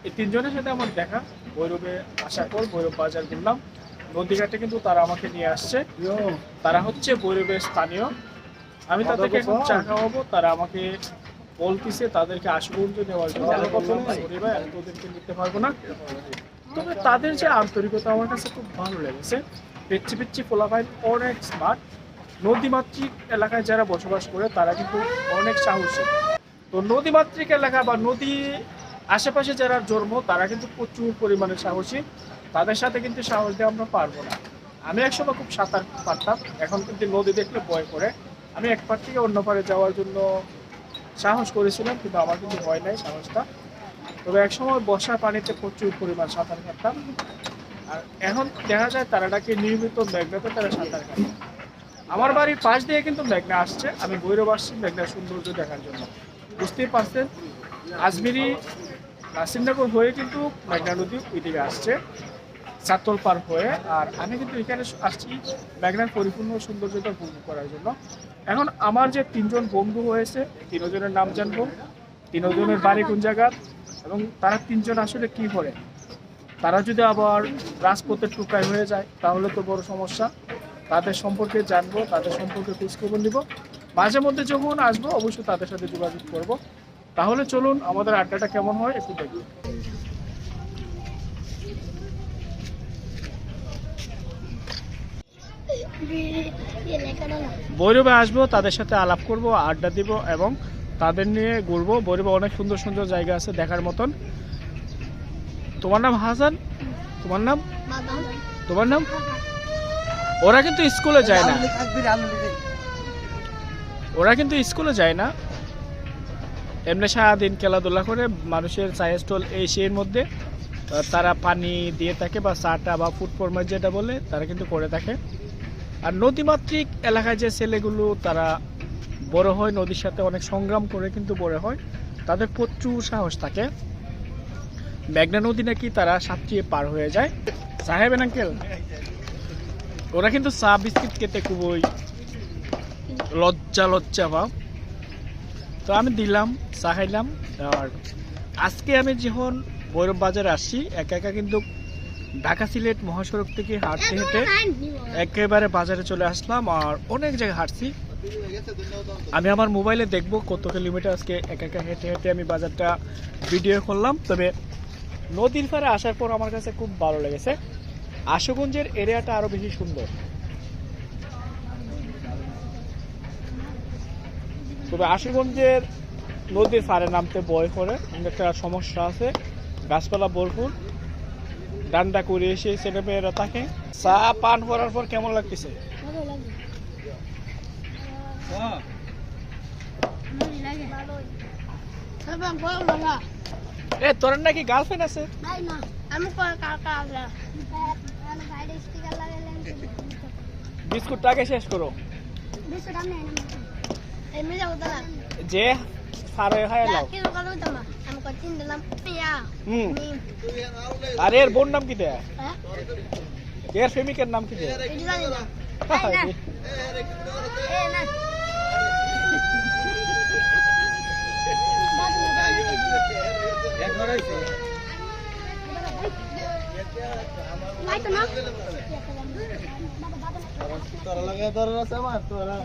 এই তিনজনের সাথে আমার দেখা। ভৈরবে আসার পর ভৈরব বাজার ঘুরলাম, নদীঘাটে কিন্তু তারা আমাকে নিয়ে আসছে। তারা হচ্ছে ভৈরবের স্থানীয়। আমি তাদেরকে এখন চা খাওয়াবো। তারা আমাকে বলতেছে তাদেরকে আশুগঞ্জ নেওয়ার জন্য। আমি বললাম সরি ভাই, আমি তোদেরকে নিতে পারবো না। তবে তাদের যে আন্তরিকতা আমার কাছে খুব ভালো লেগেছে। পিচ্ছি পিচ্ছি পোলাপাইন অনেক স্মার্ট। নদীমাতৃক এলাকায় যারা বসবাস করে তারা কিন্তু অনেক সাহসী। তো নদীমাতৃক এলাকা বা নদী আশেপাশে যারা জন্ম তারা কিন্তু প্রচুর পরিমাণে সাহসী। তাদের সাথে কিন্তু সাহস দিয়ে আমরা পারবো না। আমি একসময় খুব সাঁতার পারতাম, এখন কিন্তু নদী দেখলে ভয় করে। আমি এক পার থেকে অন্য পারে যাওয়ার জন্য সাহস করেছিলাম, কিন্তু আমার কিন্তু ভয় নাই সাহসটা। তবে একসময় বর্ষার পানিতে প্রচুর পরিমাণ সাঁতার কাটতাম। আর এখন দেখা যায় তারাটাকে নিয়মিত মেঘনাতে তারা সাঁতার কাটে। আমার বাড়ির পাশ দিয়ে কিন্তু মেঘনা আসছে। আমি ভৈরব আসছি মেঘনার সৌন্দর্য দেখার জন্য। বুঝতেই পারছেন, আজমিরি নাসিরনগর হয়ে কিন্তু মেঘনা নদী ওইদিকে আসছে চাতল পার হয়ে। আর আমি কিন্তু এখানে আসছি মেঘনার পরিপূর্ণ সৌন্দর্যতা উপভোগ করার জন্য। এখন আমার যে তিনজন বন্ধু হয়েছে, তিনজনের নাম জানবো, তিনজনের বাড়ি কোন জায়গার এবং তারা তিনজন আসলে কি করে। তারা যদি আবার রাজপথের টুকরাই হয়ে যায় তাহলে তো বড় সমস্যা। তাদের সম্পর্কে জানবো, তাদের সম্পর্কে খোঁজখবর নিব। মাঝে মধ্যে যখন আসবো অবশ্যই তাদের সাথে যোগাযোগ করব। তাহলে চলুন আমাদের আড্ডাটা কেমন হয় একটু দেখি। ভৈরবে আসবো, তাদের সাথে আলাপ করব, আড্ডা দিব এবং তাদের নিয়ে ঘুরবো। ভৈরবে অনেক সুন্দর সুন্দর জায়গা আছে দেখার মতন। তোমার নাম হাসান? তোমার নাম? তোমার নাম? ওরা কিন্তু স্কুলে যায় না, ওরা কিন্তু স্কুলে যায় না, এমনি সারাদিন খেলাধুলা করে মানুষের চায়ের স্টল এই সেই মধ্যে তারা পানি দিয়ে থাকে বা চাটা বা ফুড ফরমার যেটা বলে তারা কিন্তু করে থাকে। আর নদীমাতৃক এলাকায় যে ছেলেগুলো তারা বড় হয় নদীর সাথে অনেক সংগ্রাম করে কিন্তু বড় হয়, তাদের প্রচুর সাহস থাকে। মেঘনা নদী নাকি তারা সাঁতরিয়ে পার হয়ে যায়। সাহেবেন আঙ্কেল, ওরা কিন্তু চা বিস্কিট খেতে খুবই লজ্জা ভাব। তো আমি দিলাম, চা খাইলাম। আর আজকে আমি যখন ভৈরব বাজারে আসছি একা একা কিন্তু ঢাকা সিলেট মহাসড়ক থেকে হাঁটতে হেঁটে একেবারে বাজারে চলে আসলাম। আর অনেক জায়গায় হাঁটছি। আমি আমার মোবাইলে দেখবো কত কিলোমিটার আজকে একা একা হেঁটে হেঁটে আমি বাজারটা ভিডিও করলাম। তবে নদীর পাড়ে আসার পর আমার কাছে খুব ভালো লেগেছে। আশুগঞ্জের এরিয়াটা আরো বেশি সুন্দর। তবে আশুগঞ্জের নদীর পাড়ে নামতে ভয় করে, একটা সমস্যা আছে, গাছপালা ভরপুর, ডান্ডা করে এসে ছেলে মেয়েরা থাকে। চা পান করার পর কেমন লাগতেছে? এ তোর নাকি গার্লফ্রেন্ড আছে? বিস্কুটটাকে শেষ করো যে সারে খায় লাও। আর এর বোন নাম কি দেয়? এর প্রেমিকের নাম কি দেয়? তোরা লাগে তোরা আছে আমার তোরা